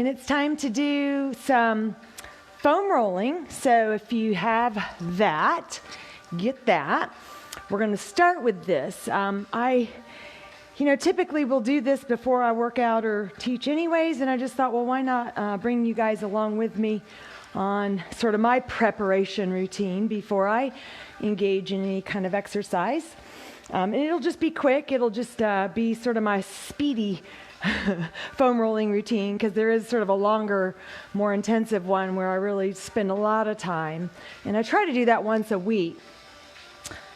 And it's time to do some foam rolling. So if you have that, get that. We're going to start with this. Typically we'll do this before I work out or teach anyways, and I just thought, well, why not bring you guys along with me on sort of my preparation routine before I engage in any kind of exercise. And it'll just be quick. It'll just be sort of my speedy foam rolling routine, because there is sort of a longer, more intensive one where I really spend a lot of time. And I try to do that once a week.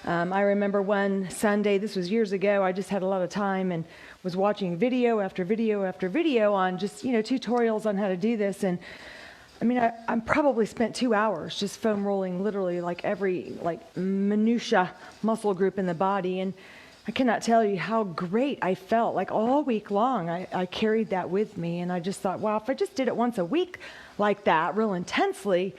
I remember one Sunday, this was years ago, I just had a lot of time and was watching video after video after video on just, tutorials on how to do this. And I probably spent 2 hours just foam rolling literally every minutia muscle group in the body. And I cannot tell you how great I felt. All week long, I carried that with me. And I just thought, wow, if I just did it once a week like that, real intensely,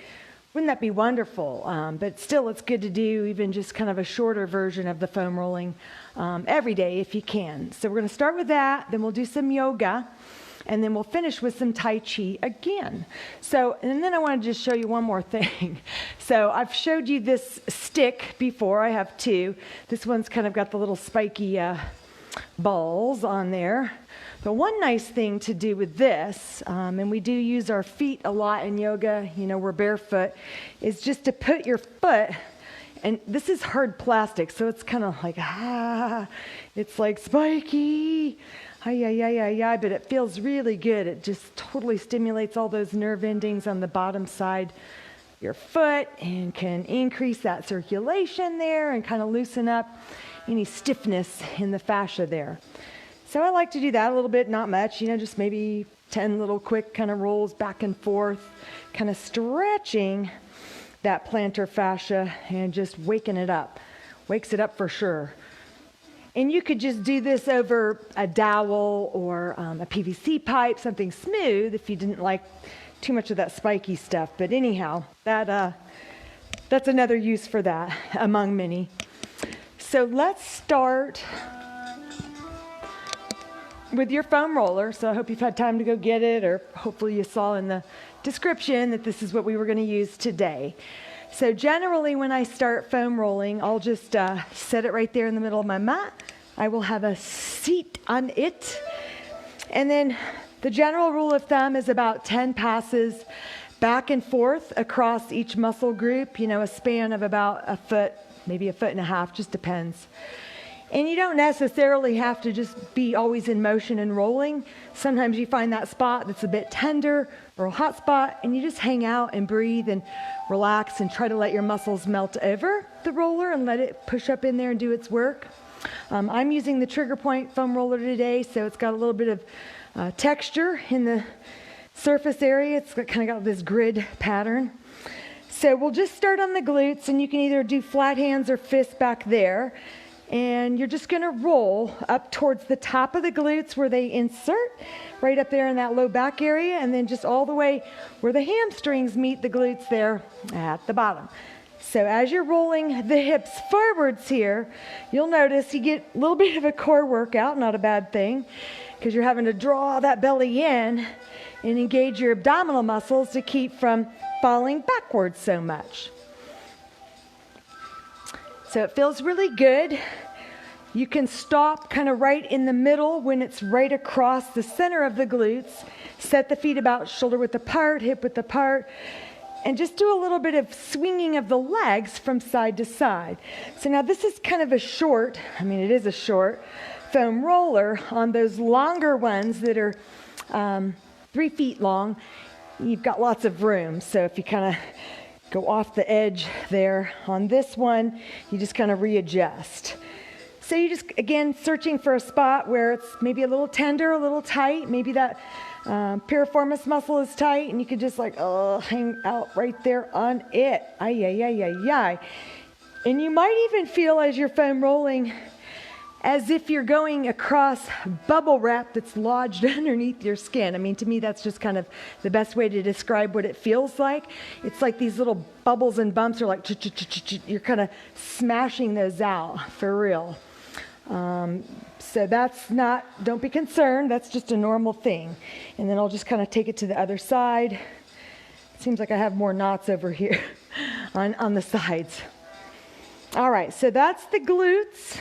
wouldn't that be wonderful? But still, it's good to do even just kind of a shorter version of the foam rolling every day if you can. So we're going to start with that. Then we'll do some yoga. And then we'll finish with some Tai Chi again. And then I want to just show you one more thing. So I've showed you this stick before. I have two. This one's kind of got the little spiky balls on there. But one nice thing to do with this, and we do use our feet a lot in yoga, we're barefoot, is just to put your foot, and this is hard plastic, so it's kind of it's like spiky. But it feels really good. It just totally stimulates all those nerve endings on the bottom side of your foot and can increase that circulation there and kind of loosen up any stiffness in the fascia there. So I like to do that a little bit, not much, just maybe 10 little quick kind of rolls back and forth, kind of stretching that plantar fascia and just waking it up. Wakes it up for sure. And you could just do this over a dowel or a PVC pipe, something smooth if you didn't like too much of that spiky stuff. But anyhow, that's another use for that among many. So let's start with your foam roller. So I hope you've had time to go get it, or hopefully you saw in the description that this is what we were going to use today. So generally when I start foam rolling, I'll just set it right there in the middle of my mat. I will have a seat on it. And then the general rule of thumb is about 10 passes back and forth across each muscle group, a span of about a foot, maybe a foot and a half, just depends. And you don't necessarily have to just be always in motion and rolling. Sometimes you find that spot that's a bit tender or a hot spot, and you just hang out and breathe and relax and try to let your muscles melt over the roller and let it push up in there and do its work. I'm using the Trigger Point foam roller today, so it's got a little bit of texture in the surface area. It's kind of got this grid pattern. So we'll just start on the glutes, and you can either do flat hands or fists back there. And you're just going to roll up towards the top of the glutes where they insert, right up there in that low back area, and then just all the way where the hamstrings meet the glutes there at the bottom. So as you're rolling the hips forwards here, you'll notice you get a little bit of a core workout, not a bad thing, because you're having to draw that belly in and engage your abdominal muscles to keep from falling backwards so much. So it feels really good. You can stop kind of right in the middle when it's right across the center of the glutes. Set the feet about shoulder width apart, hip width apart, and just do a little bit of swinging of the legs from side to side. So now this is kind of it is a short foam roller. On those longer ones that are 3 feet long, you've got lots of room. So if you kind of go off the edge there on this one, you just kind of readjust. So you just, again, searching for a spot where it's maybe a little tender, a little tight, maybe that piriformis muscle is tight, and you can just hang out right there on it. And you might even feel as you're foam rolling as if you're going across bubble wrap that's lodged underneath your skin. To me, that's just kind of the best way to describe what it feels like. It's like these little bubbles and bumps are you're kind of smashing those out for real. So that's not, don't be concerned, that's just a normal thing. And then I'll just kind of take it to the other side. It seems like I have more knots over here on the sides. All right, so that's the glutes.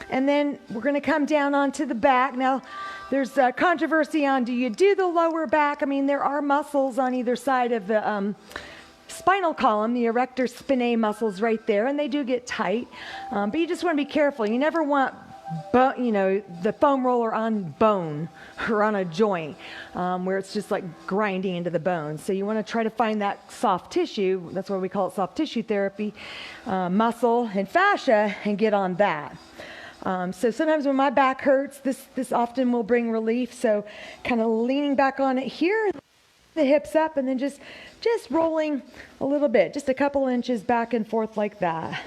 And then we're going to come down onto the back. Now, there's controversy on, do you do the lower back? I mean, there are muscles on either side of the spinal column, the erector spinae muscles right there, and they do get tight. But you just want to be careful. You never want the foam roller on bone or on a joint where it's just like grinding into the bone. So you want to try to find that soft tissue, that's why we call it soft tissue therapy, muscle and fascia, and get on that. So sometimes when my back hurts, this often will bring relief. So kind of leaning back on it here, the hips up, and then just rolling a little bit, just a couple inches back and forth like that.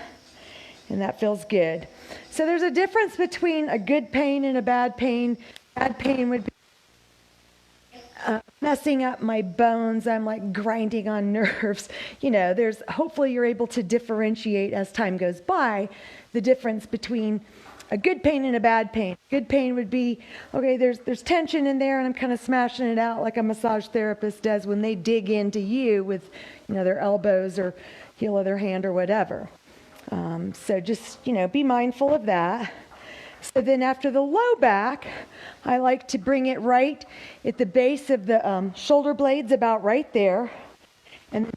And that feels good. So there's a difference between a good pain and a bad pain. Bad pain would be messing up my bones. I'm like grinding on nerves. Hopefully you're able to differentiate as time goes by the difference between a good pain and a bad pain. Good pain would be, okay, there's tension in there and I'm kind of smashing it out like a massage therapist does when they dig into you with, their elbows or heel of their hand or whatever. So just, be mindful of that. So then after the low back, I like to bring it right at the base of the shoulder blades, about right there, and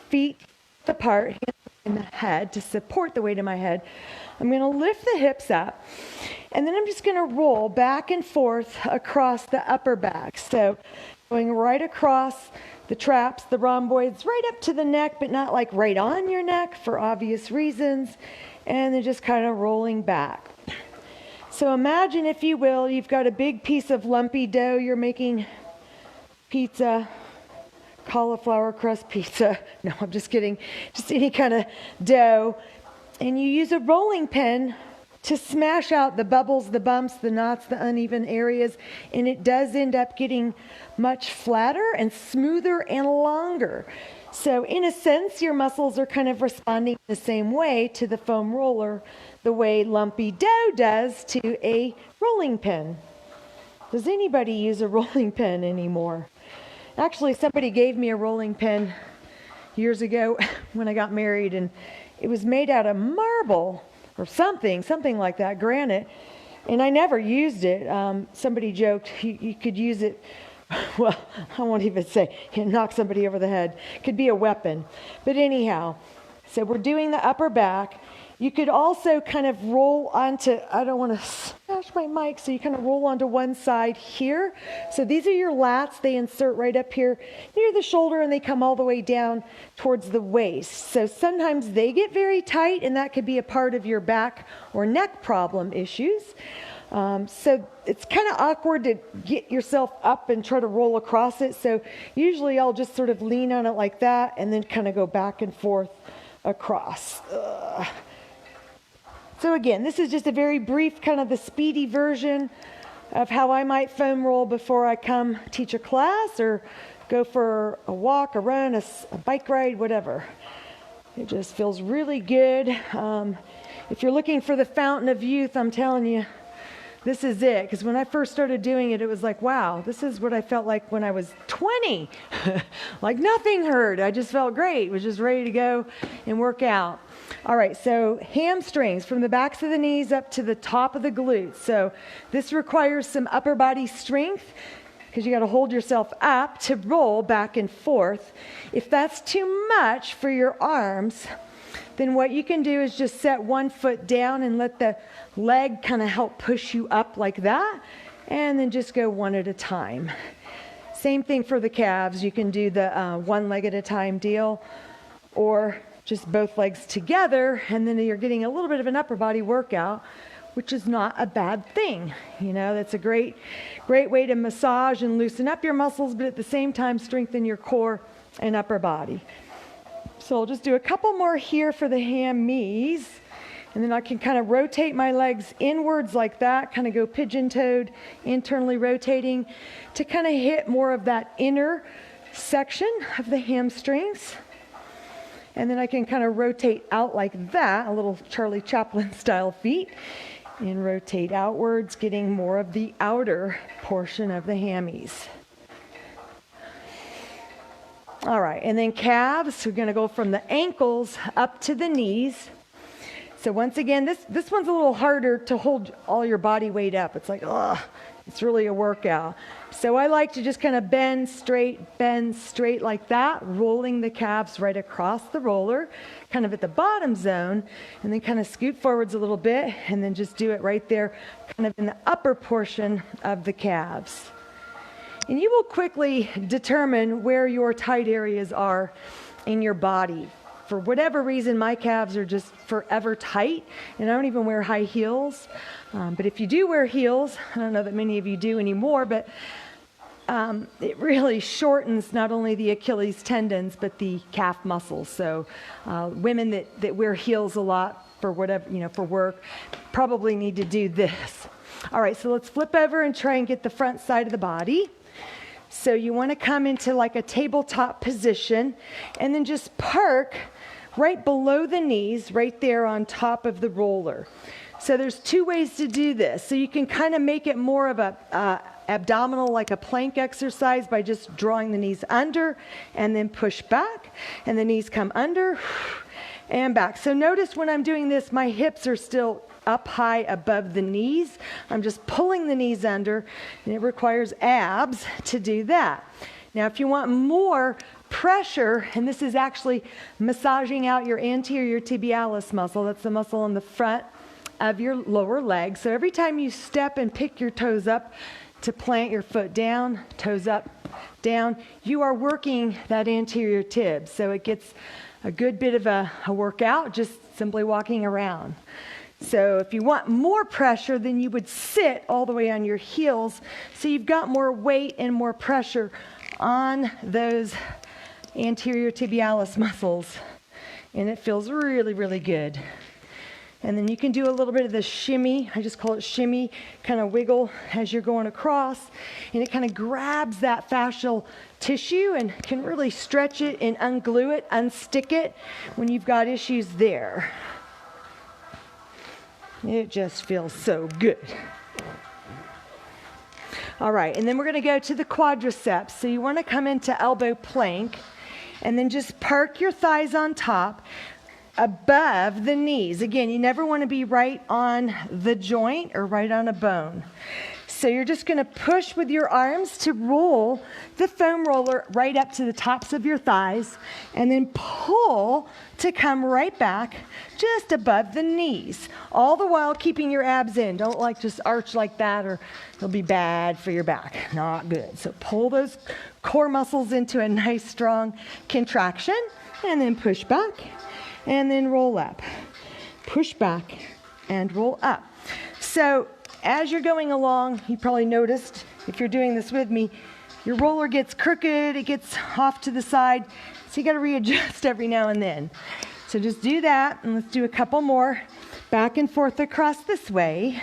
feet apart, hands in the head to support the weight of my head. I'm going to lift the hips up, and then I'm just going to roll back and forth across the upper back. So going right across the traps, the rhomboids, right up to the neck, but not like right on your neck for obvious reasons, and then just kind of rolling back. So imagine, if you will, you've got a big piece of lumpy dough. You're making pizza, cauliflower crust pizza. No, I'm just kidding. Just any kind of dough. And you use a rolling pin to smash out the bubbles, the bumps, the knots, the uneven areas. And it does end up getting much flatter and smoother and longer. So in a sense, your muscles are kind of responding the same way to the foam roller, the way lumpy dough does to a rolling pin. Does anybody use a rolling pin anymore? Actually, somebody gave me a rolling pin years ago when I got married, and it was made out of marble or something like that, granite, and I never used it. Somebody joked you could use it, well, I won't even say, knock somebody over the head. It could be a weapon. But anyhow, so we're doing the upper back. You could also kind of roll onto, I don't want to smash my mic, so you kind of roll onto one side here. So these are your lats. They insert right up here near the shoulder, and they come all the way down towards the waist. So sometimes they get very tight, and that could be a part of your back or neck problem issues. So it's kind of awkward to get yourself up and try to roll across it. So usually I'll just sort of lean on it like that and then kind of go back and forth across. So again, this is just a very brief, kind of the speedy version of how I might foam roll before I come teach a class or go for a walk, a run, a bike ride, whatever. It just feels really good. If you're looking for the fountain of youth, I'm telling you, this is it. Because when I first started doing it, it was like, wow, this is what I felt like when I was 20. Like nothing hurt. I just felt great. Was just ready to go and work out. All right, so hamstrings from the backs of the knees up to the top of the glutes. So this requires some upper body strength because you got to hold yourself up to roll back and forth. If that's too much for your arms, then what you can do is just set one foot down and let the leg kind of help push you up like that, and then just go one at a time. Same thing for the calves. You can do the one leg at a time deal, or just both legs together, and then you're getting a little bit of an upper body workout, which is not a bad thing. That's a great way to massage and loosen up your muscles, but at the same time strengthen your core and upper body. So I'll just do a couple more here for the hammies, and then I can kind of rotate my legs inwards like that, kind of go pigeon-toed, internally rotating to kind of hit more of that inner section of the hamstrings. And then I can kind of rotate out like that, a little Charlie Chaplin style feet. And rotate outwards, getting more of the outer portion of the hammies. All right, and then calves, we're gonna go from the ankles up to the knees. So once again, this one's a little harder to hold all your body weight up. It's like, ugh, it's really a workout. So I like to just kind of bend straight like that, rolling the calves right across the roller, kind of at the bottom zone, and then kind of scoot forwards a little bit, and then just do it right there, kind of in the upper portion of the calves. And you will quickly determine where your tight areas are in your body. For whatever reason, my calves are just forever tight, and I don't even wear high heels. But if you do wear heels, I don't know that many of you do anymore, but it really shortens not only the Achilles tendons, but the calf muscles. So women that wear heels a lot for whatever, for work, probably need to do this. All right, so let's flip over and try and get the front side of the body. So you want to come into like a tabletop position and then just park right below the knees, right there on top of the roller. So there's two ways to do this. So you can kind of make it more of a abdominal, like a plank exercise, by just drawing the knees under and then push back, and the knees come under and back. So notice when I'm doing this, my hips are still up high above the knees. I'm just pulling the knees under, and it requires abs to do that. Now, if you want more pressure, and this is actually massaging out your anterior tibialis muscle, that's the muscle on the front of your lower leg. So every time you step and pick your toes up to plant your foot down, toes up, down, you are working that anterior tib. So it gets a good bit of a workout just simply walking around. So if you want more pressure, then you would sit all the way on your heels, so you've got more weight and more pressure on those anterior tibialis muscles, and it feels really, really good. And then you can do a little bit of the shimmy. I just call it shimmy, kind of wiggle as you're going across, and it kind of grabs that fascial tissue and can really stretch it and unglue it, unstick it when you've got issues there. It just feels so good. All right, and then we're going to go to the quadriceps. So you want to come into elbow plank and then just park your thighs on top above the knees. Again, you never want to be right on the joint or right on a bone. So you're just going to push with your arms to roll the foam roller right up to the tops of your thighs, and then pull to come right back just above the knees, all the while keeping your abs in. Don't just arch like that, or it'll be bad for your back. Not good. So pull those core muscles into a nice strong contraction, and then push back, and then roll up. Push back and roll up. So as you're going along, you probably noticed, if you're doing this with me, your roller gets crooked, it gets off to the side, so you got to readjust every now and then. So just do that, and let's do a couple more. Back and forth across this way.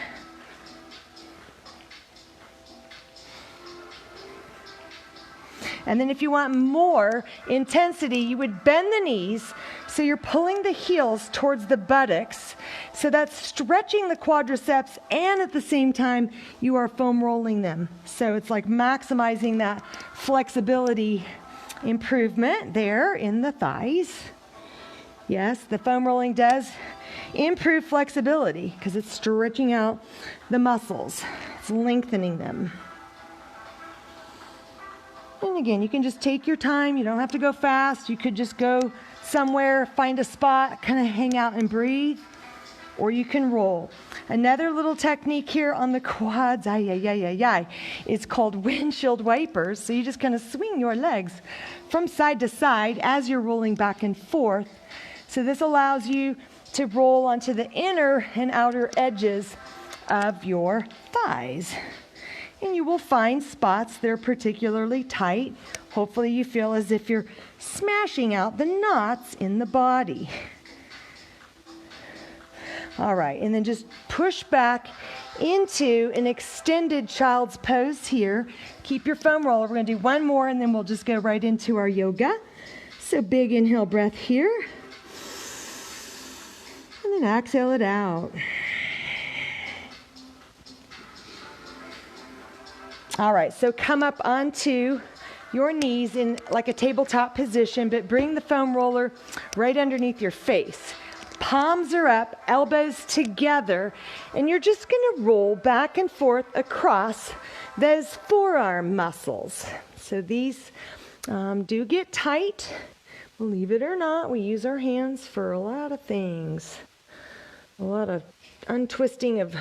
And then if you want more intensity, you would bend the knees, so you're pulling the heels towards the buttocks. So that's stretching the quadriceps, and at the same time, you are foam rolling them. So it's like maximizing that flexibility improvement there in the thighs. Yes, the foam rolling does improve flexibility because it's stretching out the muscles. It's lengthening them. And again, you can just take your time. You don't have to go fast. You could just go somewhere, find a spot, kind of hang out and breathe, or you can roll. Another little technique here on the quads, it's called windshield wipers. So you just kind of swing your legs from side to side as you're rolling back and forth. So this allows you to roll onto the inner and outer edges of your thighs. And you will find spots that are particularly tight. Hopefully you feel as if you're smashing out the knots in the body. All right, and then just push back into an extended child's pose here. Keep your foam roller. We're going to do one more, and then we'll just go right into our yoga. So big inhale breath here. And then exhale it out. All right, so come up onto your knees in like a tabletop position, but bring the foam roller right underneath your face. Palms are up, elbows together, and you're just going to roll back and forth across those forearm muscles. So these do get tight. Believe it or not, we use our hands for a lot of things. A lot of untwisting of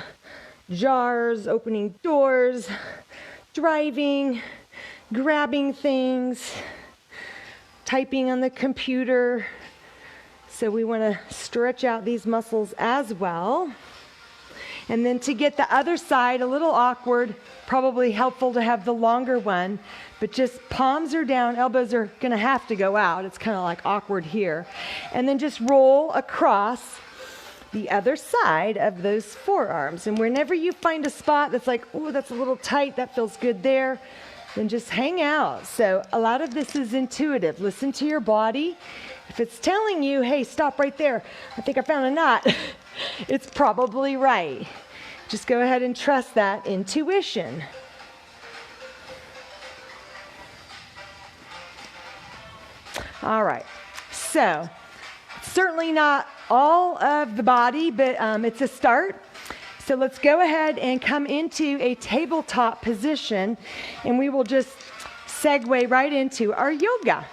jars, opening doors, driving, grabbing things, typing on the computer. So we want to stretch out these muscles as well. And then to get the other side, a little awkward, probably helpful to have the longer one, but just palms are down, elbows are going to have to go out. It's kind of like awkward here. And then just roll across the other side of those forearms. And whenever you find a spot that's like, oh, that's a little tight, that feels good there, then just hang out. So a lot of this is intuitive. Listen to your body. If it's telling you, hey, stop right there, I think I found a knot, it's probably right. Just go ahead and trust that intuition. All right, so certainly not all of the body, but it's a start. So let's go ahead and come into a tabletop position, and we will just segue right into our yoga.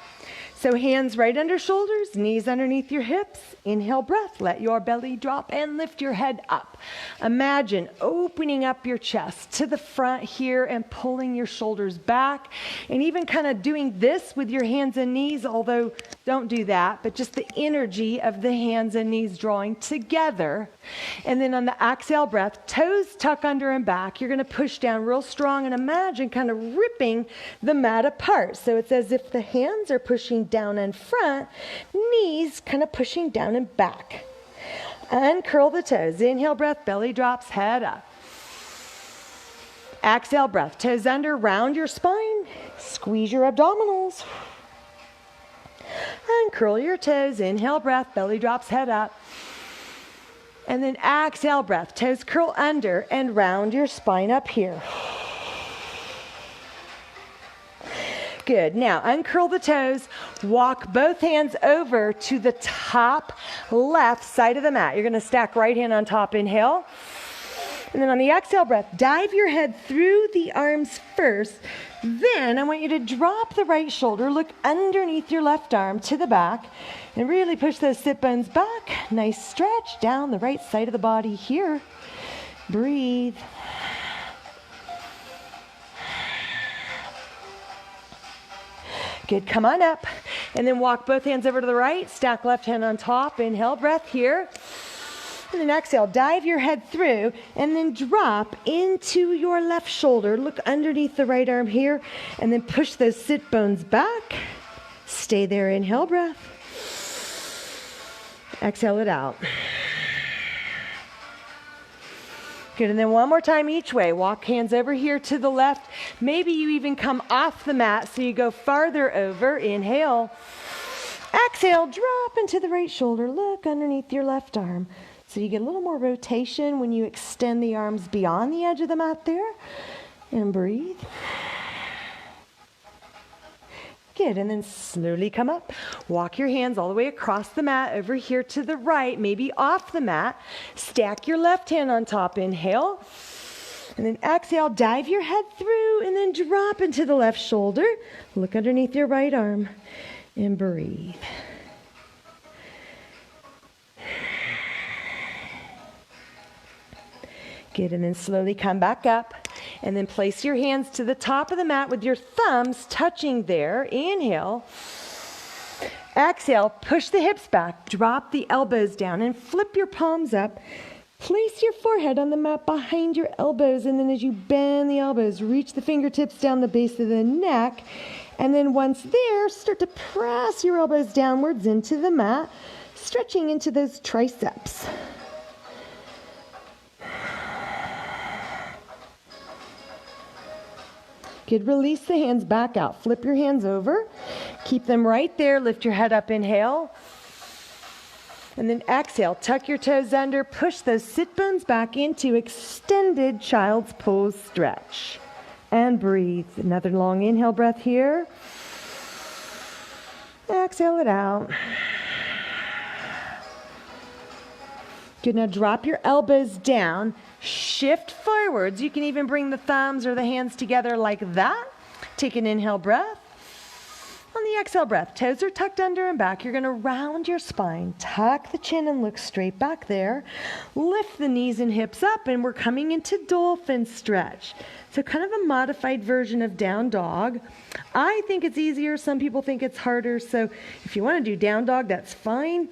So hands right under shoulders, knees underneath your hips. Inhale breath, let your belly drop and lift your head up. Imagine opening up your chest to the front here and pulling your shoulders back. And even kind of doing this with your hands and knees, although don't do that, but just the energy of the hands and knees drawing together. And then on the exhale breath, toes tuck under and back. You're going to push down real strong and imagine kind of ripping the mat apart. So it's as if the hands are pushing down and front, knees kind of pushing down and back. Uncurl the toes. Inhale breath, belly drops, head up. Exhale breath, toes under, round your spine, squeeze your abdominals. Uncurl your toes. Inhale breath, belly drops, head up. And then exhale breath, toes curl under and round your spine up here. Good. Now, uncurl the toes. Walk both hands over to the top left side of the mat. You're going to stack right hand on top. Inhale. And then on the exhale breath, dive your head through the arms first. Then I want you to drop the right shoulder, look underneath your left arm to the back, and really push those sit bones back. Nice stretch down the right side of the body here. Breathe. Good, come on up. And then walk both hands over to the right, stack left hand on top. Inhale, breath here. And then exhale, dive your head through and then drop into your left shoulder. Look underneath the right arm here and then push those sit bones back. Stay there, inhale, breath. Exhale it out. Good, and then one more time each way. Walk hands over here to the left. Maybe you even come off the mat so you go farther over. Inhale. Exhale, drop into the right shoulder. Look underneath your left arm. So you get a little more rotation when you extend the arms beyond the edge of the mat there. And breathe. Good, and then slowly come up. Walk your hands all the way across the mat over here to the right, maybe off the mat. Stack your left hand on top. Inhale. And then exhale, dive your head through and then drop into the left shoulder. Look underneath your right arm and breathe. Good, and then slowly come back up. And then place your hands to the top of the mat with your thumbs touching there. Inhale. Exhale, push the hips back, drop the elbows down, and flip your palms up. Place your forehead on the mat behind your elbows, and then as you bend the elbows, reach the fingertips down the base of the neck. And then once there, start to press your elbows downwards into the mat, stretching into those triceps. Good, release the hands back out. Flip your hands over. Keep them right there. Lift your head up, inhale. And then exhale, tuck your toes under. Push those sit bones back into extended child's pose stretch. and breathe. Another long inhale breath here. Exhale it out. Good, now drop your elbows down, shift forwards. You can even bring the thumbs or the hands together like that. Take an inhale breath. On the exhale breath, toes are tucked under and back. You're going to round your spine, tuck the chin and look straight back there. Lift the knees and hips up, and we're coming into dolphin stretch. So kind of a modified version of down dog. I think it's easier. Some people think it's harder. So if you want to do down dog, that's fine.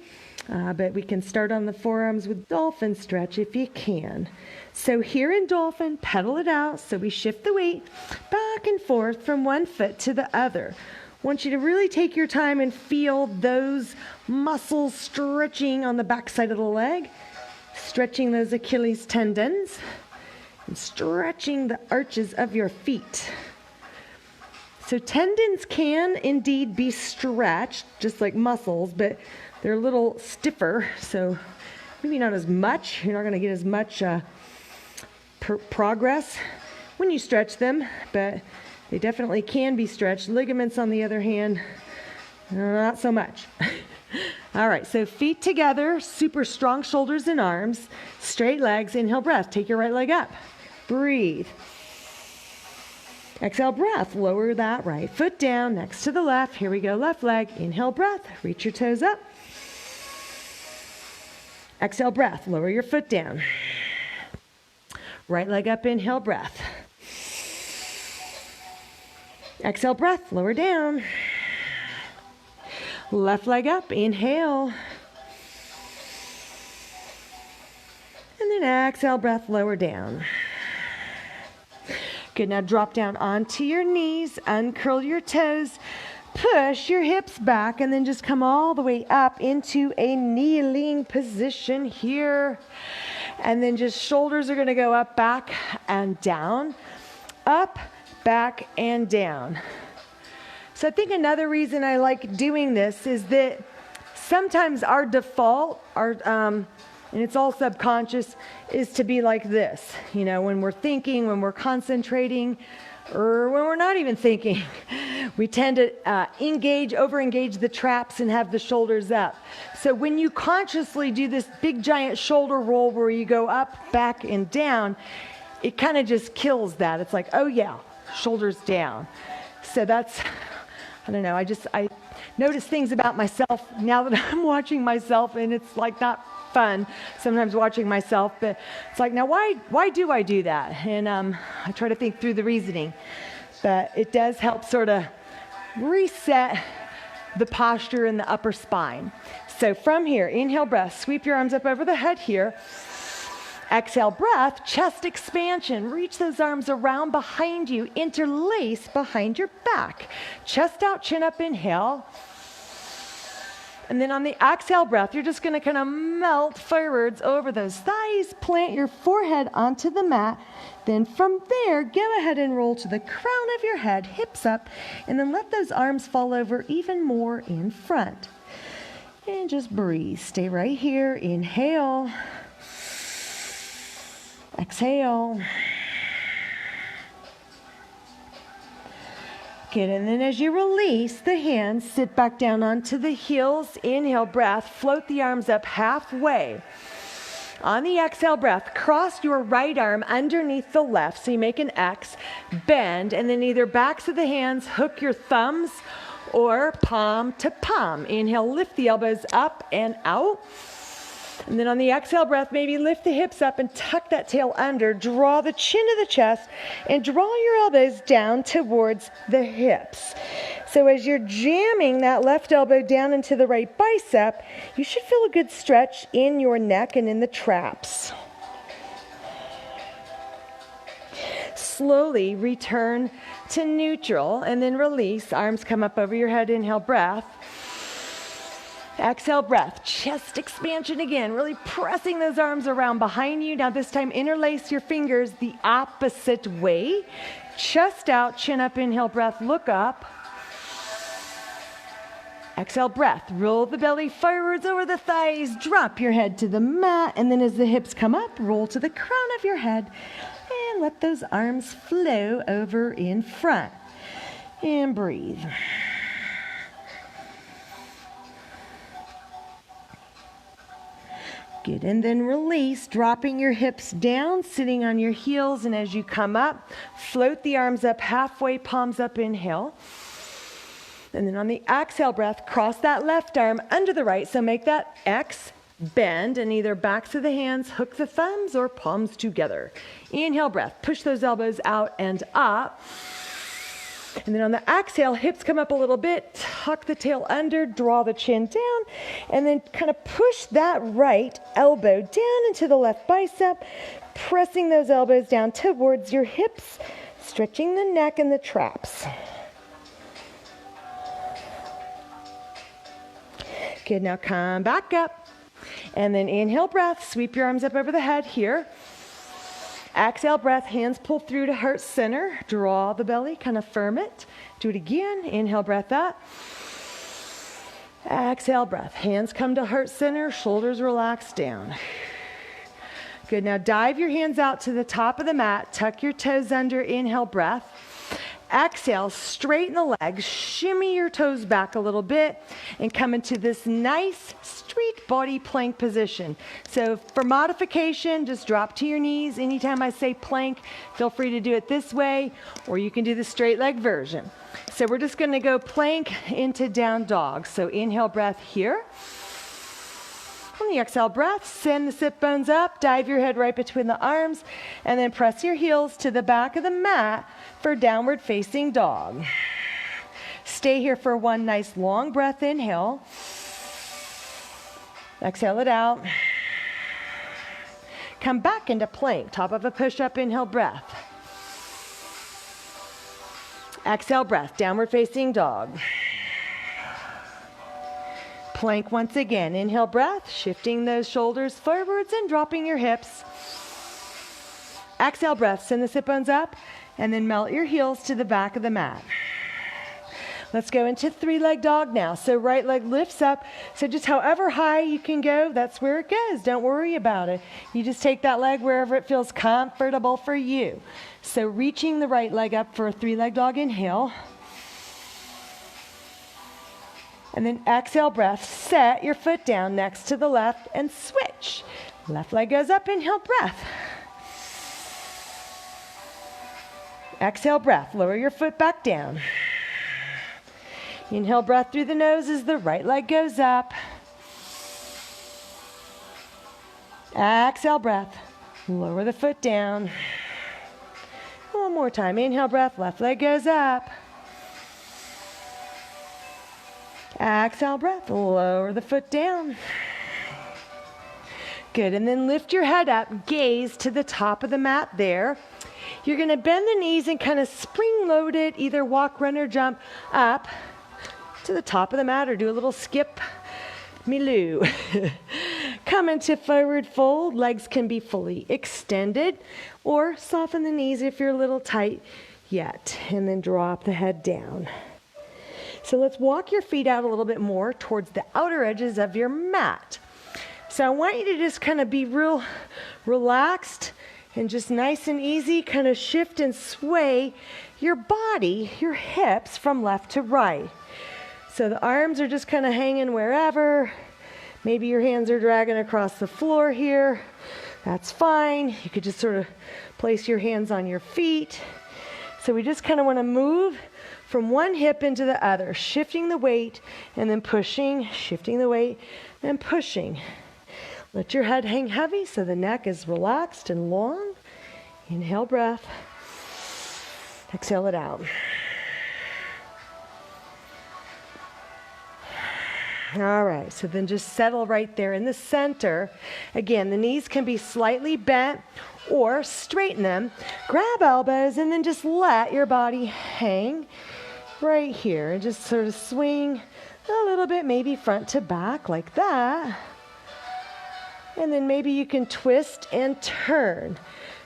But we can start on the forearms with dolphin stretch if you can. So here in dolphin, pedal it out. So we shift the weight back and forth from one foot to the other. I want you to really take your time and feel those muscles stretching on the back side of the leg, stretching those Achilles tendons, and stretching the arches of your feet. So tendons can indeed be stretched, just like muscles, but they're a little stiffer, so maybe not as much. You're not going to get as much progress when you stretch them, but they definitely can be stretched. Ligaments, on the other hand, not so much. All right, so feet together, super strong shoulders and arms, straight legs, inhale breath. Take your right leg up. Breathe. Exhale breath, lower that right foot down next to the left. Here we go, left leg. Inhale breath, reach your toes up. Exhale breath, lower your foot down. Right leg up, inhale breath. Exhale breath, lower down. Left leg up, inhale. And then exhale breath, lower down. Good, now drop down onto your knees, uncurl your toes, push your hips back, and then just come all the way up into a kneeling position here. And then just shoulders are gonna go up, back, and down. Up, back, and down. So I think another reason I like doing this is that sometimes our default, and it's all subconscious, is to be like this. You know, when we're thinking, when we're concentrating, or when we're not even thinking, we tend to over-engage the traps and have the shoulders up. So when you consciously do this big giant shoulder roll where you go up, back, and down, it kind of just kills that. It's like, oh yeah, shoulders down. So that's, I don't know, I notice things about myself now that I'm watching myself, and it's like not fun sometimes watching myself, but it's like, now why do I do that? And I try to think through the reasoning, but it does help sort of reset the posture in the upper spine. So from here, inhale breath, sweep your arms up over the head here. Exhale breath, chest expansion. Reach those arms around behind you, interlace behind your back. Chest out, chin up, inhale. And then on the exhale breath, you're just going to kind of melt forwards over those thighs, plant your forehead onto the mat. Then from there, go ahead and roll to the crown of your head, hips up, and then let those arms fall over even more in front. And just breathe. Stay right here. Inhale. Exhale. Good, and then as you release the hands, sit back down onto the heels. Inhale breath, float the arms up halfway. On the exhale breath, cross your right arm underneath the left, so you make an X, bend, and then either backs of the hands, hook your thumbs, or palm to palm. Inhale, lift the elbows up and out. And then on the exhale breath, maybe lift the hips up and tuck that tail under. Draw the chin to the chest and draw your elbows down towards the hips. So as you're jamming that left elbow down into the right bicep, you should feel a good stretch in your neck and in the traps. Slowly return to neutral and then release. Arms come up over your head. Inhale breath. Exhale breath, chest expansion again, really pressing those arms around behind you. Now this time interlace your fingers the opposite way. Chest out, chin up, inhale breath, look up. Exhale breath, roll the belly forwards over the thighs, drop your head to the mat, and then as the hips come up, roll to the crown of your head and let those arms flow over in front. And breathe. Good, and then release, dropping your hips down, sitting on your heels, and as you come up, float the arms up halfway, palms up, inhale. And then on the exhale breath, cross that left arm under the right, so make that X, bend, and either backs of the hands, hook the thumbs, or palms together. Inhale breath, push those elbows out and up. And then on the exhale, hips come up a little bit, tuck the tail under, draw the chin down, and then kind of push that right elbow down into the left bicep, pressing those elbows down towards your hips, stretching the neck and the traps. Good, now come back up, and then inhale breath, sweep your arms up over the head here. Exhale breath, hands pull through to heart center. Draw the belly, kind of firm it. Do it again. Inhale breath up. Exhale breath, hands come to heart center, shoulders relax down. Good, now dive your hands out to the top of the mat. Tuck your toes under, inhale breath. Exhale, straighten the legs, shimmy your toes back a little bit, and come into this nice straight body plank position. So for modification, just drop to your knees. Anytime I say plank, feel free to do it this way, or you can do the straight leg version. So we're just gonna go plank into down dog. So inhale breath here. On the exhale breath, send the sit bones up, dive your head right between the arms, and then press your heels to the back of the mat for downward facing dog. Stay here for one nice long breath, inhale. Exhale it out. Come back into plank, top of a push-up, inhale breath. Exhale breath, downward facing dog. Plank once again. Inhale breath, shifting those shoulders forwards and dropping your hips. Exhale breath, send the sit bones up, and then melt your heels to the back of the mat. Let's go into three-leg dog now. So right leg lifts up. So just however high you can go, that's where it goes. Don't worry about it. You just take that leg wherever it feels comfortable for you. So reaching the right leg up for a three-leg dog, inhale. And then exhale breath, set your foot down next to the left and switch. Left leg goes up, inhale breath. Exhale breath, lower your foot back down. Inhale breath through the nose as the right leg goes up. Exhale breath, lower the foot down. One more time, inhale breath, left leg goes up. Exhale breath, lower the foot down. Good, and then lift your head up, gaze to the top of the mat there. You're gonna bend the knees and kind of spring load it, either walk, run, or jump up to the top of the mat or do a little skip, milou. Come into forward fold, legs can be fully extended, or soften the knees if you're a little tight yet, and then drop the head down. So let's walk your feet out a little bit more towards the outer edges of your mat. So I want you to just kind of be real relaxed and just nice and easy, kind of shift and sway your body, your hips from left to right. So the arms are just kind of hanging wherever. Maybe your hands are dragging across the floor here. That's fine. You could just sort of place your hands on your feet. So we just kind of want to move from one hip into the other, shifting the weight and then pushing, shifting the weight and pushing. Let your head hang heavy so the neck is relaxed and long. Inhale breath. Exhale it out. All right, so then just settle right there in the center. Again, the knees can be slightly bent or straighten them. Grab elbows and then just let your body hang right here. And just sort of swing a little bit, maybe front to back like that. And then maybe you can twist and turn.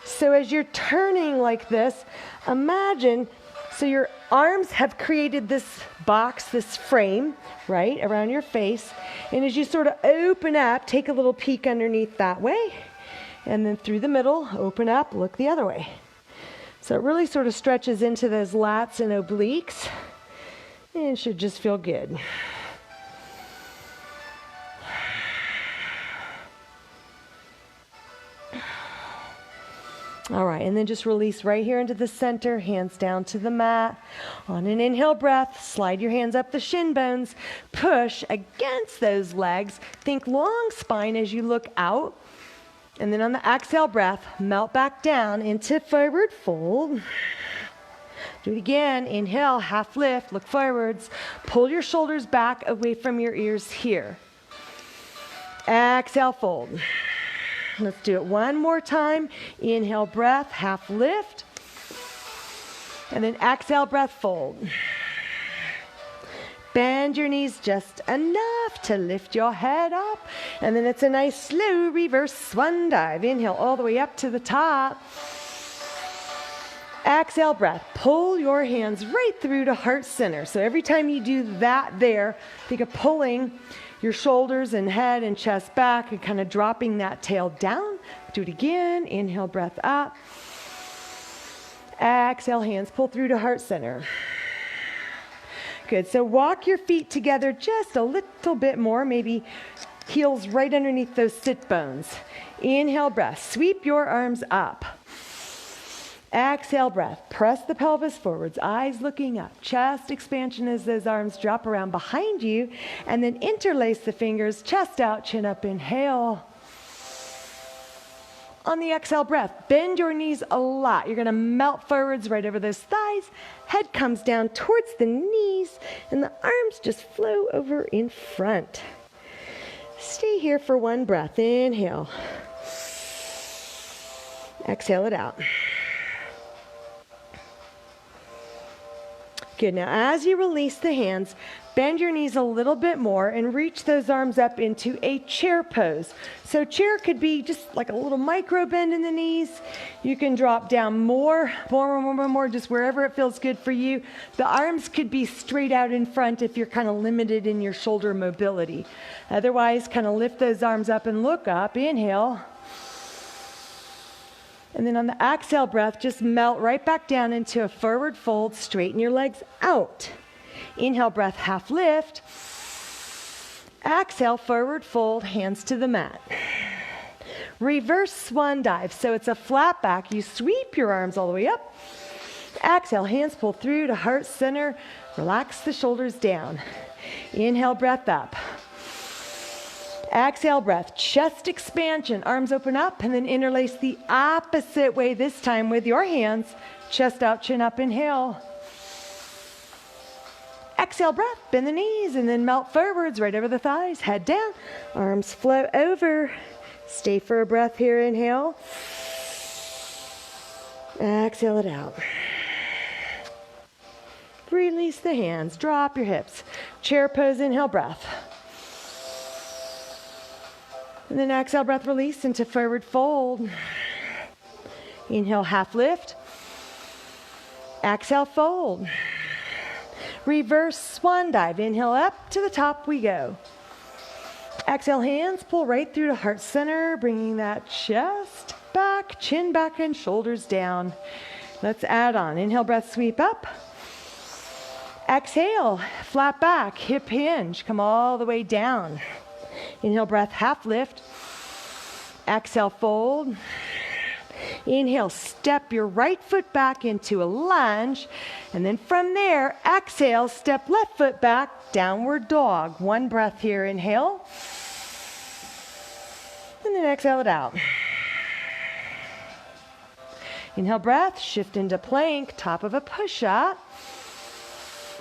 So as you're turning like this, imagine, so your arms have created this box, this frame, right, around your face. And as you sort of open up, take a little peek underneath that way. And then through the middle, open up, look the other way. So it really sort of stretches into those lats and obliques, and it should just feel good. All right, and then just release right here into the center, hands down to the mat. On an inhale breath, slide your hands up the shin bones, push against those legs. Think long spine as you look out. And then on the exhale breath, melt back down into forward fold. Do it again. Inhale, half lift, look forwards. Pull your shoulders back away from your ears here. Exhale, fold. Let's do it one more time. Inhale, breath, half lift. And then exhale, breath, fold. Bend your knees just enough to lift your head up. And then it's a nice slow reverse swan dive. Inhale all the way up to the top. Exhale, breath. Pull your hands right through to heart center. So every time you do that there, think of pulling your shoulders and head and chest back and kind of dropping that tail down. Do it again. Inhale, breath up. Exhale, hands pull through to heart center. Good. So walk your feet together just a little bit more, maybe heels right underneath those sit bones. Inhale, breath. Sweep your arms up. Exhale, breath. Press the pelvis forwards, eyes looking up. Chest expansion as those arms drop around behind you. And then interlace the fingers, chest out, chin up. Inhale. On the exhale breath, bend your knees a lot. You're going to melt forwards right over those thighs. Head comes down towards the knees, and the arms just flow over in front. Stay here for one breath. Inhale. Exhale it out. Good. Now, as you release the hands, bend your knees a little bit more and reach those arms up into a chair pose. So chair could be just like a little micro bend in the knees. You can drop down more, just wherever it feels good for you. The arms could be straight out in front if you're kind of limited in your shoulder mobility. Otherwise, kind of lift those arms up and look up. Inhale. And then on the exhale breath, just melt right back down into a forward fold. Straighten your legs out. Inhale, breath, half lift. Exhale, forward fold, hands to the mat. Reverse swan dive. So it's a flat back. You sweep your arms all the way up. Exhale, hands pull through to heart center. Relax the shoulders down. Inhale, breath up. Exhale, breath, chest expansion, arms open up, and then interlace the opposite way this time with your hands. Chest out, chin up, inhale. Exhale, breath, bend the knees, and then melt forwards right over the thighs. Head down, arms flow over. Stay for a breath here, inhale. Exhale it out. Release the hands, drop your hips. Chair pose, inhale, breath. And then exhale, breath, release into forward fold. Inhale, half lift. Exhale, fold. Reverse swan dive. Inhale, up to the top we go. Exhale, hands pull right through to heart center, bringing that chest back, chin back, and shoulders down. Let's add on. Inhale, breath, sweep up. Exhale, flat back, hip hinge. Come all the way down. Inhale, breath, half lift. Exhale, fold. Inhale, step your right foot back into a lunge. And then from there, exhale, step left foot back, downward dog. One breath here, inhale. And then exhale it out. Inhale, breath, shift into plank, top of a push-up.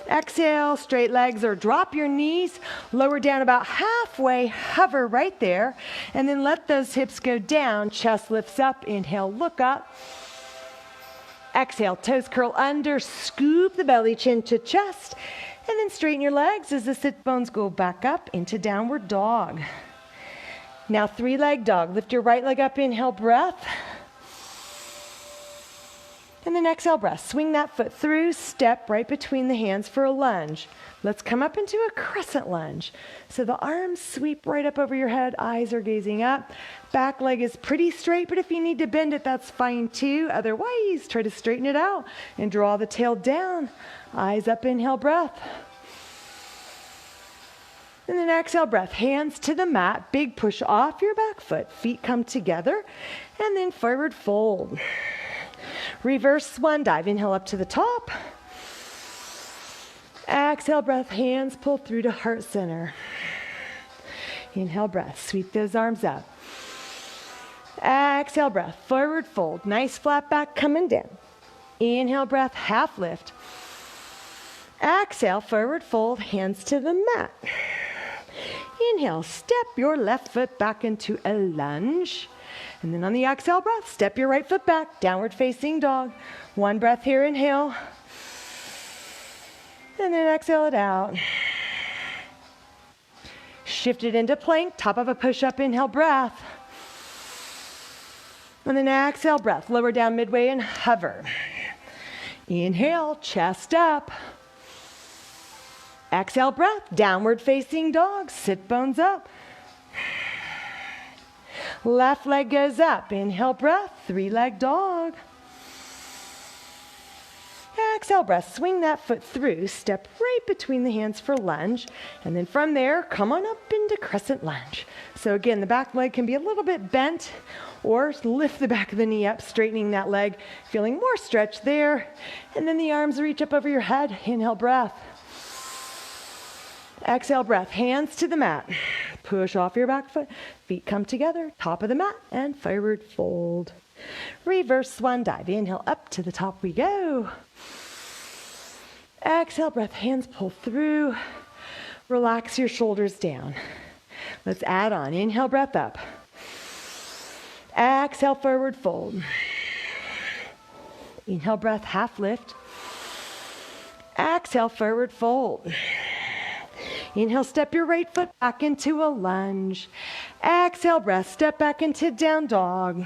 Exhale, straight legs or drop your knees, lower down about halfway, hover right there, and then let those hips go down, chest lifts up, inhale, look up. Exhale, toes curl under, scoop the belly, chin to chest, and then straighten your legs as the sit bones go back up into downward dog. Now three-leg dog, lift your right leg up, inhale, breath. And then exhale breath. Swing that foot through, step right between the hands for a lunge. Let's come up into a crescent lunge. So the arms sweep right up over your head, eyes are gazing up. Back leg is pretty straight, but if you need to bend it, that's fine too. Otherwise, try to straighten it out and draw the tail down. Eyes up, inhale, breath. And then exhale, breath. Hands to the mat, big push off your back foot. Feet come together, and then forward fold. Reverse swan dive. Inhale up to the top. Exhale, breath. Hands pull through to heart center. Inhale, breath. Sweep those arms up. Exhale, breath. Forward fold. Nice flat back coming down. Inhale, breath. Half lift. Exhale, forward fold. Hands to the mat. Inhale, step your left foot back into a lunge. And then on the exhale breath, step your right foot back, downward facing dog. One breath here, inhale. And then exhale it out. Shift it into plank, top of a push-up, inhale, breath. And then exhale, breath. Lower down midway and hover. Inhale, chest up. Exhale, breath. Downward facing dog. Sit bones up. Left leg goes up. Inhale, breath. Three-leg dog. Exhale, breath. Swing that foot through. Step right between the hands for lunge. And then from there, come on up into crescent lunge. So again, the back leg can be a little bit bent, or lift the back of the knee up, straightening that leg, feeling more stretch there. And then the arms reach up over your head. Inhale, breath. Exhale, breath. Hands to the mat. Push off your back foot. Feet come together. Top of the mat and forward fold. Reverse swan dive. Inhale, up to the top we go. Exhale, breath. Hands pull through. Relax your shoulders down. Let's add on. Inhale, breath up. Exhale, forward fold. Inhale, breath, half lift. Exhale, forward fold. Inhale, step your right foot back into a lunge. Exhale, breath, step back into down dog.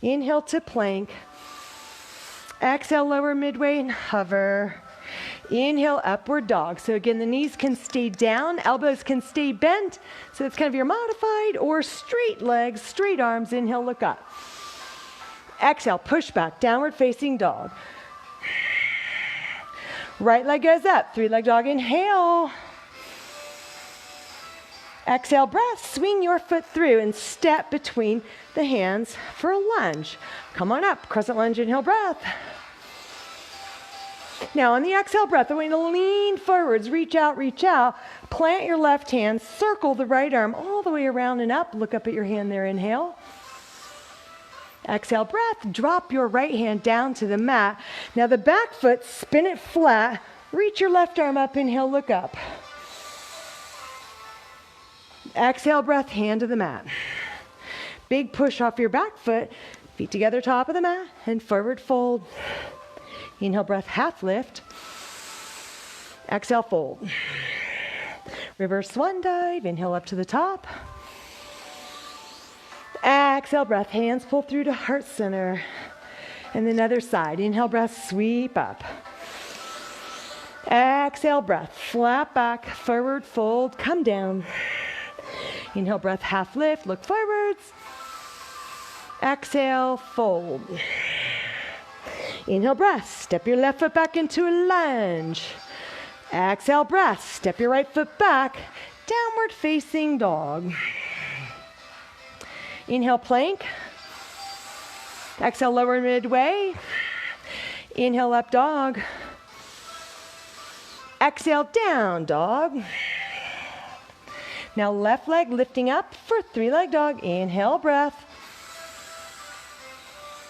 Inhale to plank. Exhale, lower midway and hover. Inhale, upward dog. So again, the knees can stay down, elbows can stay bent. So it's kind of your modified or straight legs, straight arms. Inhale, look up. Exhale, push back, downward facing dog. Right leg goes up, three-leg dog, inhale. Exhale, breath, swing your foot through and step between the hands for a lunge. Come on up, crescent lunge, inhale, breath. Now on the exhale breath, I want you to lean forwards, reach out, plant your left hand, circle the right arm all the way around and up. Look up at your hand there, inhale. Exhale, breath, drop your right hand down to the mat. Now the back foot, spin it flat, reach your left arm up, inhale, look up. Exhale, breath, hand to the mat. Big push off your back foot, feet together, top of the mat, and forward fold. Inhale, breath, half lift. Exhale, fold. Reverse swan dive, inhale up to the top. Exhale, breath, hands pull through to heart center. And then other side, inhale, breath, sweep up. Exhale, breath, flat back, forward fold, come down. Inhale, breath, half lift, look forwards. Exhale, fold. Inhale, breath, step your left foot back into a lunge. Exhale, breath, step your right foot back, downward facing dog. Inhale, plank. Exhale, lower midway. Inhale, up dog. Exhale, down dog. Now left leg lifting up for three-leg dog. Inhale, breath.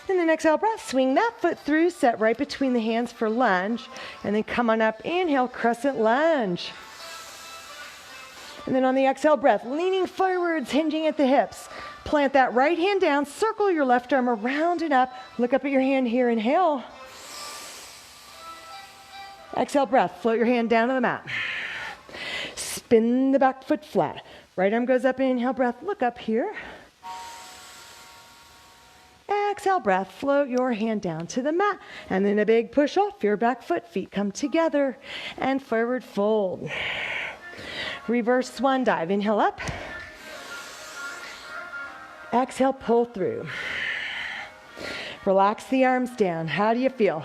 And then exhale, breath. Swing that foot through, set right between the hands for lunge. And then come on up, inhale, crescent lunge. And then on the exhale breath, leaning forwards, hinging at the hips. Plant that right hand down, circle your left arm around and up. Look up at your hand here, inhale. Exhale, breath, float your hand down to the mat. Spin the back foot flat. Right arm goes up, inhale, breath, look up here. Exhale, breath, float your hand down to the mat. And then a big push off your back foot, feet come together. And forward fold. Reverse swan dive, inhale up. Exhale, pull through. Relax the arms down. How do you feel?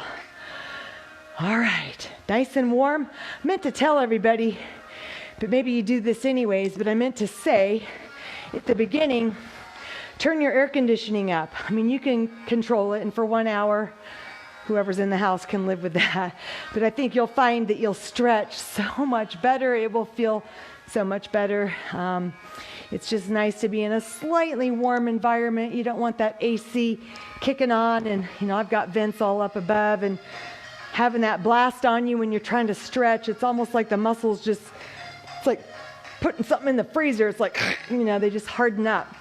All right, nice and warm. I meant to tell everybody, but maybe you do this anyways, but I meant to say at the beginning, turn your air conditioning up. I mean, you can control it, and for 1 hour, whoever's in the house can live with that. But I think you'll find that you'll stretch so much better. It will feel so much better. It's just nice to be in a slightly warm environment. You don't want that AC kicking on, and I've got vents all up above, and having that blast on you when you're trying to stretch. It's almost like the muscles it's like putting something in the freezer. It's like, they just harden up.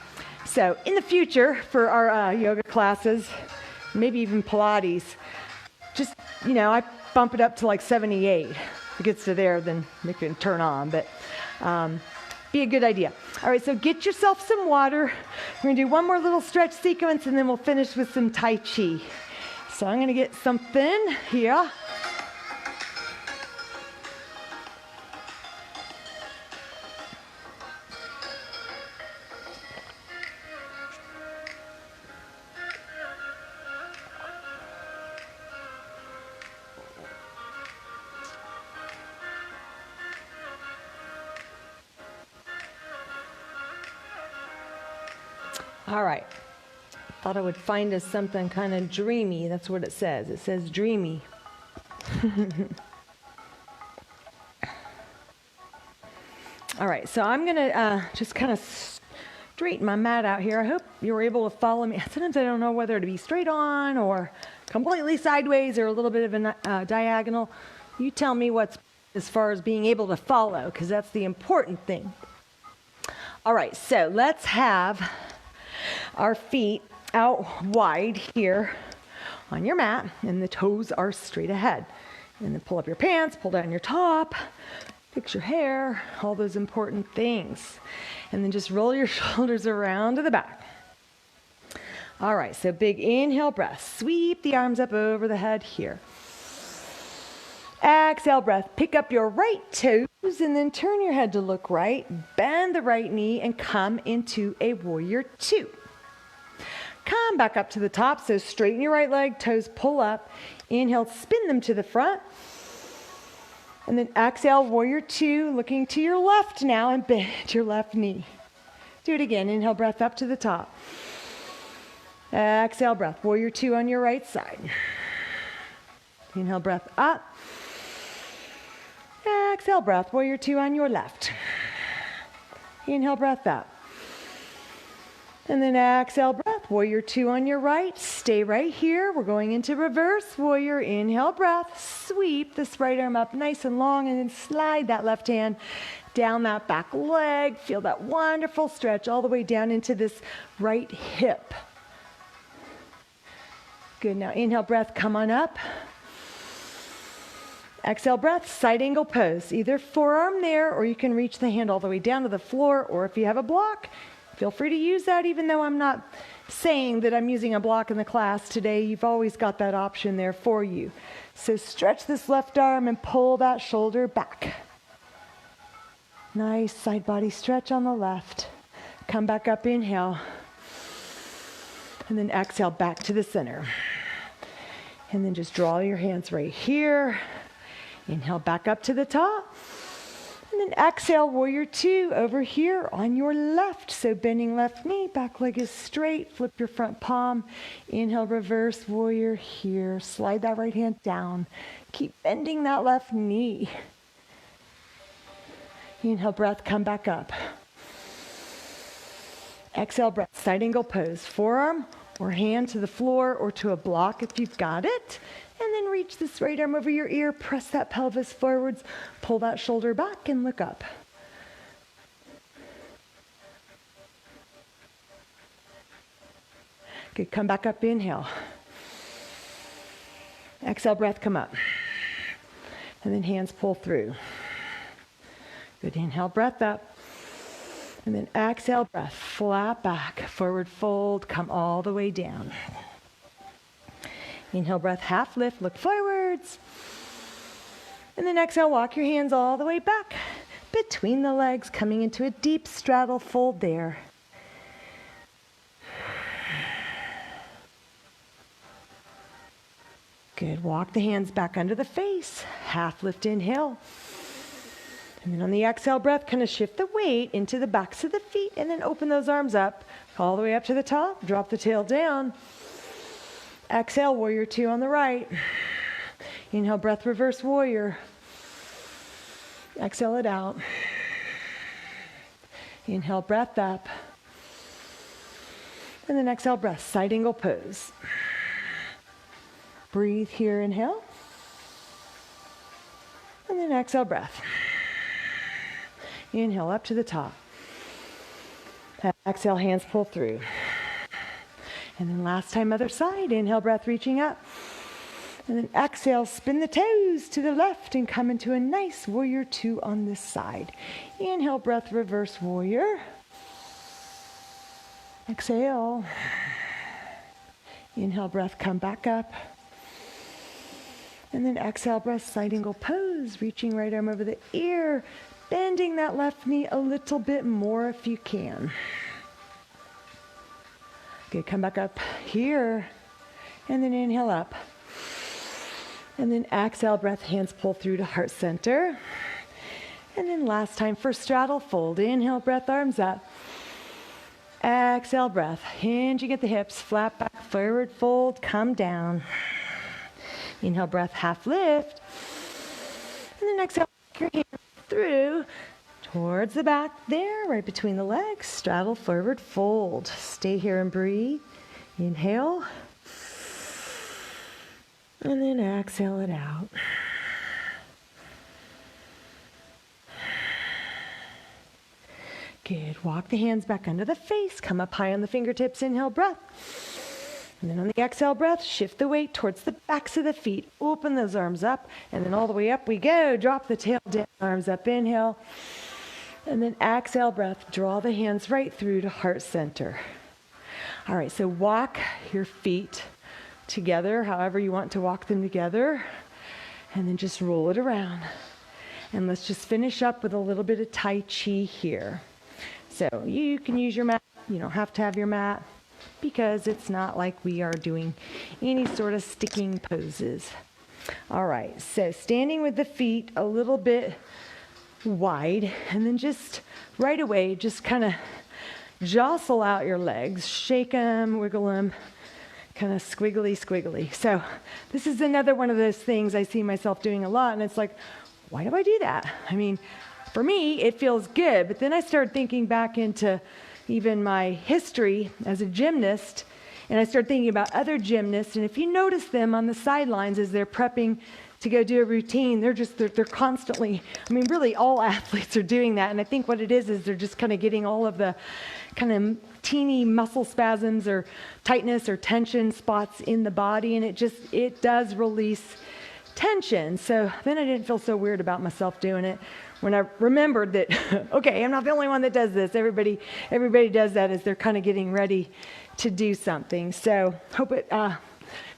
So in the future, for our yoga classes, maybe even Pilates, just, I bump it up to like 78. If it gets to there, then it can turn on, but be a good idea. All right, so get yourself some water. We're going to do one more little stretch sequence, and then we'll finish with some Tai Chi. So I'm going to get something here. All right. Thought I would find us something kind of dreamy. That's what it says. It says dreamy. All right, so I'm going to just kind of straighten my mat out here. I hope you were able to follow me. Sometimes I don't know whether to be straight on or completely sideways or a little bit of a diagonal. You tell me what's as far as being able to follow, because that's the important thing. All right, so let's have our feet out wide here on your mat, and the toes are straight ahead. And then pull up your pants, pull down your top, fix your hair, all those important things. And then just roll your shoulders around to the back. All right, so big inhale breath. Sweep the arms up over the head here. Exhale breath. Pick up your right toes and then turn your head to look right. Bend the right knee and come into a warrior two. Come back up to the top, so straighten your right leg, toes pull up. Inhale, spin them to the front. And then exhale, warrior two, looking to your left now and bend your left knee. Do it again. Inhale, breath up to the top. Exhale, breath. Warrior two on your right side. Inhale, breath up. Exhale, breath. Warrior two on your left. Inhale, breath up. And then exhale, breath. Warrior two on your right. Stay right here. We're going into reverse warrior. Inhale, breath. Sweep this right arm up nice and long, and then slide that left hand down that back leg. Feel that wonderful stretch all the way down into this right hip. Good. Now inhale, breath. Come on up. Exhale, breath. Side angle pose. Either forearm there, or you can reach the hand all the way down to the floor, or if you have a block, feel free to use that, even though I'm not saying that I'm using a block in the class today. You've always got that option there for you. So stretch this left arm and pull that shoulder back. Nice side body stretch on the left. Come back up, inhale. And then exhale back to the center. And then just draw your hands right here. Inhale back up to the top. And then exhale, warrior two over here on your left. So bending left knee, back leg is straight. Flip your front palm. Inhale, reverse warrior here. Slide that right hand down. Keep bending that left knee. Inhale, breath, come back up. Exhale, breath, side angle pose. Forearm or hand to the floor or to a block if you've got it. And then reach this right arm over your ear, press that pelvis forwards, pull that shoulder back and look up. Good, come back up, inhale. Exhale, breath, come up. And then hands pull through. Good, inhale, breath up. And then exhale, breath, flat back, forward fold, come all the way down. Inhale, breath, half lift, look forwards. And then exhale, walk your hands all the way back between the legs, coming into a deep straddle fold there. Good. Walk the hands back under the face. Half lift, inhale. And then on the exhale breath, kind of shift the weight into the backs of the feet and then open those arms up all the way up to the top. Drop the tail down. Exhale, warrior two on the right. Inhale, breath, reverse warrior. Exhale it out. Inhale, breath up. And then exhale, breath, side angle pose. Breathe here, inhale. And then exhale, breath. Inhale up to the top. Exhale, hands pull through. And then last time, other side. Inhale, breath, reaching up. And then exhale, spin the toes to the left and come into a nice warrior two on this side. Inhale, breath, reverse warrior. Exhale. Inhale, breath, come back up. And then exhale, breath, side angle pose, reaching right arm over the ear, bending that left knee a little bit more if you can. Good, come back up here, and then inhale up. And then exhale, breath, hands pull through to heart center. And then last time for straddle fold, inhale, breath, arms up. Exhale, breath, hinging at the hips, flat back, forward fold, come down. Inhale, breath, half lift. And then exhale, your hands through towards the back there, right between the legs. Straddle, forward fold. Stay here and breathe. Inhale. And then exhale it out. Good. Walk the hands back under the face. Come up high on the fingertips. Inhale, breath. And then on the exhale breath, shift the weight towards the backs of the feet. Open those arms up. And then all the way up we go. Drop the tail down. Arms up. Inhale. And then exhale breath. Draw the hands right through to heart center. All right. So walk your feet together, however you want to walk them together. And then just roll it around. And let's just finish up with a little bit of Tai Chi here. So you can use your mat. You don't have to have your mat, because it's not like we are doing any sort of sticking poses. All right, so standing with the feet a little bit wide, and then just right away, just kind of jostle out your legs, shake them, wiggle them, kind of squiggly. So this is another one of those things I see myself doing a lot, and it's like, why do I do that? I mean, for me, it feels good, but then I started thinking back into even my history as a gymnast, and I started thinking about other gymnasts, and if you notice them on the sidelines as they're prepping to go do a routine, they're constantly, I mean, really all athletes are doing that, and I think what it is they're just kind of getting all of the kind of teeny muscle spasms or tightness or tension spots in the body, and it does release tension. So then I didn't feel so weird about myself doing it when I remembered that, okay, I'm not the only one that does this. Everybody does that as they're kind of getting ready to do something. So hope it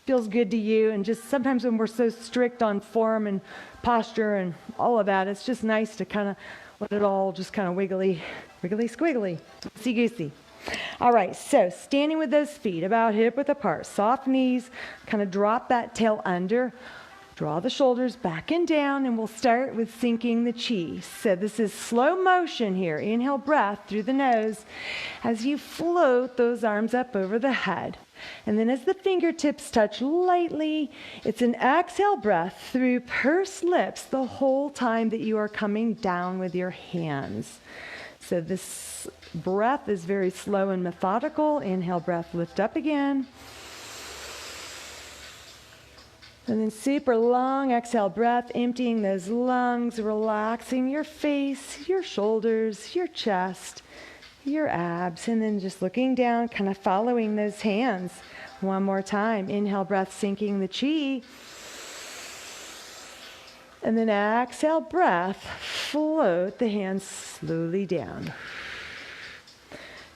feels good to you. And just sometimes when we're so strict on form and posture and all of that, it's just nice to kind of let it all just kind of wiggly squiggly, loosey-goosey. All right, so standing with those feet about hip width apart, soft knees, kind of drop that tail under. Draw the shoulders back and down, and we'll start with sinking the chi. So this is slow motion here. Inhale, breath through the nose as you float those arms up over the head. And then as the fingertips touch lightly, it's an exhale breath through pursed lips the whole time that you are coming down with your hands. So this breath is very slow and methodical. Inhale, breath, lift up again. And then super long exhale breath, emptying those lungs, relaxing your face, your shoulders, your chest, your abs, and then just looking down, kind of following those hands. One more time. Inhale breath, sinking the chi. And then exhale breath, float the hands slowly down.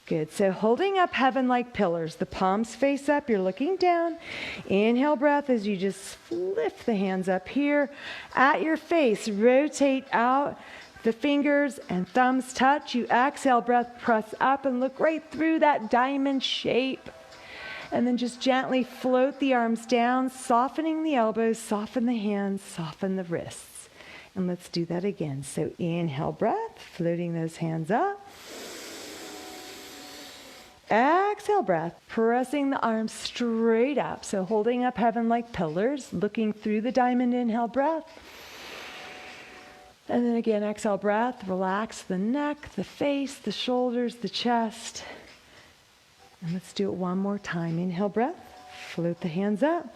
Good. So holding up heaven like pillars, the palms face up, you're looking down. Inhale breath as you just lift the hands up here at your face. Rotate out. The fingers and thumbs touch. You exhale breath, press up and look right through that diamond shape. And then just gently float the arms down, softening the elbows, soften the hands, soften the wrists. And let's do that again. So inhale breath, floating those hands up. Exhale breath, pressing the arms straight up. So holding up heaven like pillars, looking through the diamond, inhale breath. And then again, exhale breath, relax the neck, the face, the shoulders, the chest. And let's do it one more time. Inhale breath, float the hands up.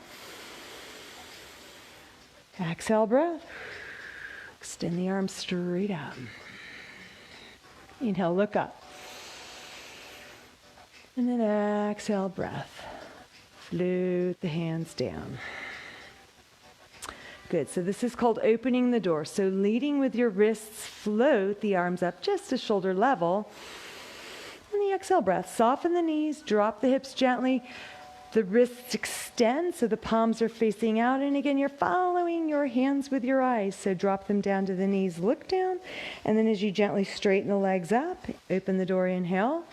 Exhale breath, extend the arms straight up. Inhale, look up. And then exhale breath, float the hands down. Good. So this is called opening the door. So leading with your wrists, float the arms up just to shoulder level. And the exhale breath, soften the knees, drop the hips gently. The wrists extend so the palms are facing out. And again, you're following your hands with your eyes. So drop them down to the knees, look down. And then as you gently straighten the legs up, open the door, inhale.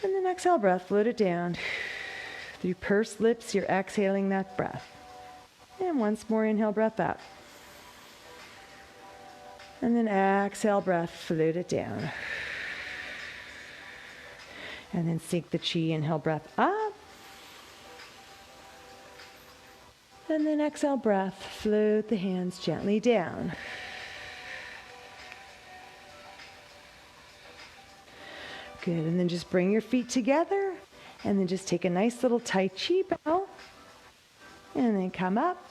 And then exhale breath, float it down. Through pursed lips, you're exhaling that breath. And once more, inhale, breath out. And then exhale, breath, float it down. And then sink the chi, inhale, breath up. And then exhale, breath, float the hands gently down. Good, and then just bring your feet together. And then just take a nice little Tai Chi bow. And then come up.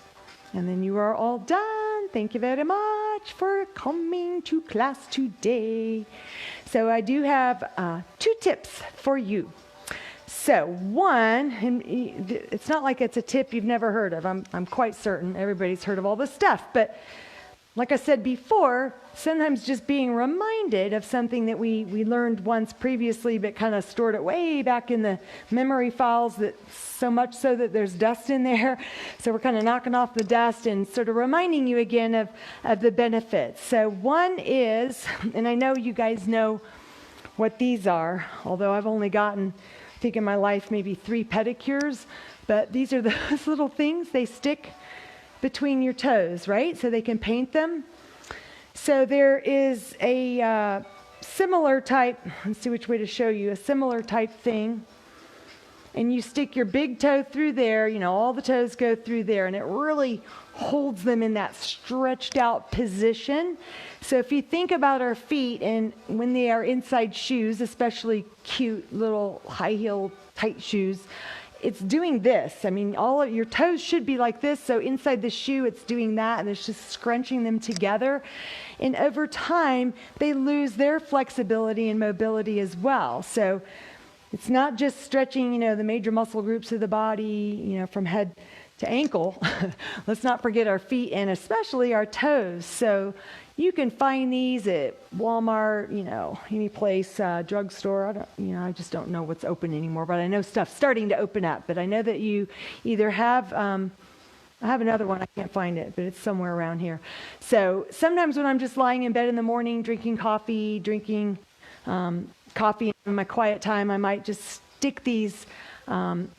And then you are all done. Thank you very much for coming to class today. So I do have 2 tips for you. So one, and it's not like it's a tip you've never heard of. I'm quite certain everybody's heard of all this stuff. But like I said before, sometimes just being reminded of something that we learned once previously, but kind of stored it way back in the memory files, that so much so that there's dust in there. So we're kind of knocking off the dust and sort of reminding you again of the benefits. So one is, and I know you guys know what these are, although I've only gotten, I think in my life, maybe 3 pedicures, but these are those little things, they stick between your toes, right? So they can paint them. So there is a similar type, let's see which way to show you, a similar type thing. And you stick your big toe through there, all the toes go through there, and it really holds them in that stretched out position. So if you think about our feet, and when they are inside shoes, especially cute little high heel tight shoes, it's doing this. I mean, all of your toes should be like this. So inside the shoe, it's doing that, and it's just scrunching them together. And over time, they lose their flexibility and mobility as well. So it's not just stretching, the major muscle groups of the body, from head to ankle. Let's not forget our feet and especially our toes. So you can find these at Walmart, any place, drugstore. I just don't know what's open anymore, but I know stuff's starting to open up. But I know that you either have, I have another one, I can't find it, but it's somewhere around here. So sometimes when I'm just lying in bed in the morning, drinking coffee in my quiet time, I might just stick these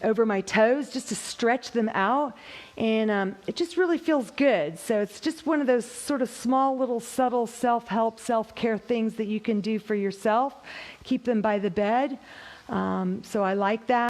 over my toes just to stretch them out, and it just really feels good. So it's just one of those sort of small little subtle self-help, self-care things that you can do for yourself. Keep them by the bed. So I like that.